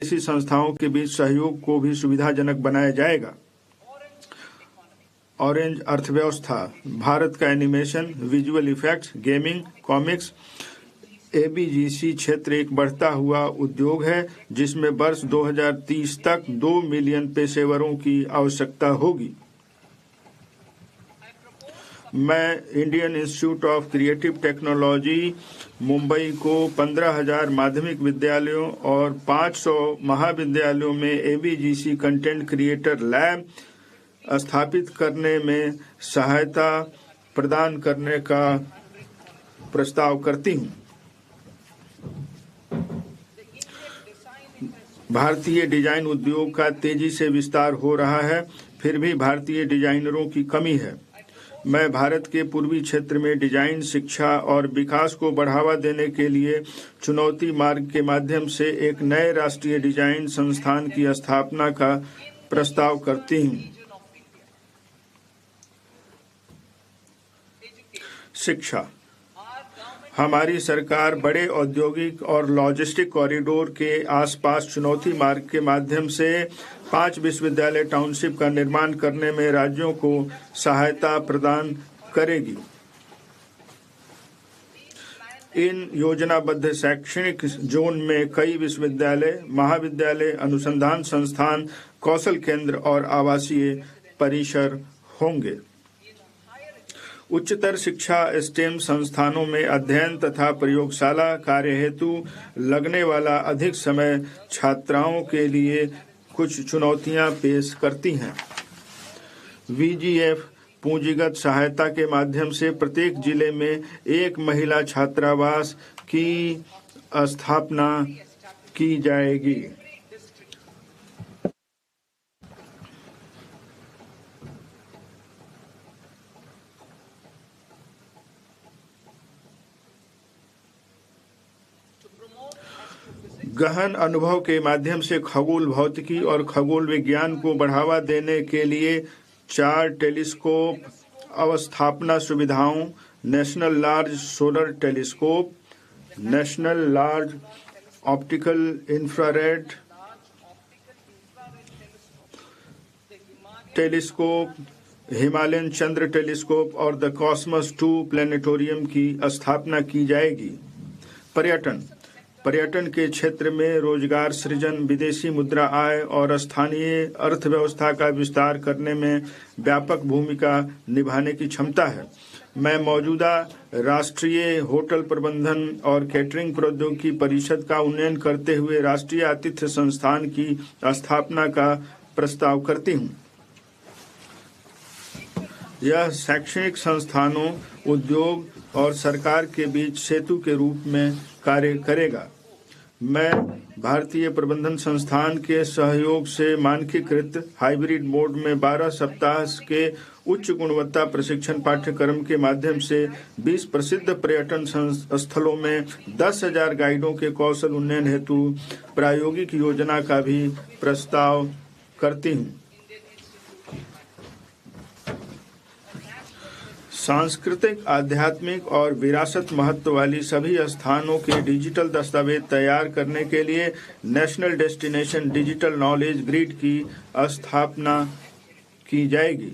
ऐसी संस्थाओं के बीच सहयोग को भी सुविधाजनक बनाया जाएगा। ऑरेंज अर्थव्यवस्था, भारत का animation, visual effects, gaming, comics, ABGC क्षेत्र एक बढ़ता हुआ उद्योग है जिसमें वर्ष 2030 तक 2 मिलियन पेशेवरों की आवश्यकता होगी। मैं Indian institute of creative technology Mumbai को 15,000 माध्यमिक विद्यालयों और 500 महाविद्यालयों में एबीजीसी कंटेंट क्रिएटर लैब स्थापित करने में सहायता प्रदान करने का प्रस्ताव करती हूँ। भारतीय डिजाइन उद्योग का तेजी से विस्तार हो रहा है, फिर भी भारतीय डिजाइनरों की कमी है। मैं भारत के पूर्वी क्षेत्र में डिजाइन शिक्षा और विकास को बढ़ावा देने के लिए चुनौती मार्ग के माध्यम से एक नए राष्ट्रीय डिजाइन संस्थान की स्थापना का प्रस्ताव करती हूँ। शिक्षा, हमारी सरकार बड़े औद्योगिक और लॉजिस्टिक कॉरिडोर के आसपास चुनौती मार्ग के माध्यम से 5 विश्वविद्यालय टाउनशिप का निर्माण करने में राज्यों को सहायता प्रदान करेगी। इन योजनाबद्ध शैक्षणिक जोन में कई विश्वविद्यालय, महाविद्यालय, अनुसंधान संस्थान, कौशल केंद्र और आवासीय परिसर होंगे। उच्चतर शिक्षा स्टेम संस्थानों में अध्ययन तथा प्रयोगशाला कार्य हेतु लगने वाला अधिक समय छात्राओं के लिए कुछ चुनौतियां पेश करती हैं। वीजीएफ पूंजीगत सहायता के माध्यम से प्रत्येक जिले में एक महिला छात्रावास की स्थापना की जाएगी। गहन अनुभव के माध्यम से खगोल भौतिकी और खगोल विज्ञान को बढ़ावा देने के लिए 4 टेलीस्कोप अवस्थापना सुविधाओं, national large solar telescope, national large optical infrared telescope, Himalayan Chandra telescope और द कॉस्मस 2 प्लेनेटोरियम की स्थापना की जाएगी। पर्यटन के क्षेत्र में रोजगार सृजन, विदेशी मुद्रा आय और स्थानीय अर्थव्यवस्था का विस्तार करने में व्यापक भूमिका निभाने की क्षमता है। मैं मौजूदा राष्ट्रीय होटल प्रबंधन और कैटरिंग प्रौद्योगिकी परिषद का उन्नयन करते हुए राष्ट्रीय आतिथ्य संस्थान की स्थापना का प्रस्ताव करती हूँ। यह शैक्षणिक संस्थानों, उद्योग और सरकार के बीच सेतु के रूप में कार्य करेगा। मैं भारतीय प्रबंधन संस्थान के सहयोग से मानकीकृत हाइब्रिड मोड में 12 सप्ताह के उच्च गुणवत्ता प्रशिक्षण पाठ्यक्रम के माध्यम से 20 प्रसिद्ध पर्यटन स्थलों में 10,000 गाइडों के कौशल उन्नयन हेतु प्रायोगिक योजना का भी प्रस्ताव करती हूँ। सांस्कृतिक, आध्यात्मिक और विरासत महत्व वाली सभी स्थानों के डिजिटल दस्तावेज तैयार करने के लिए national destination digital knowledge grid की स्थापना की जाएगी।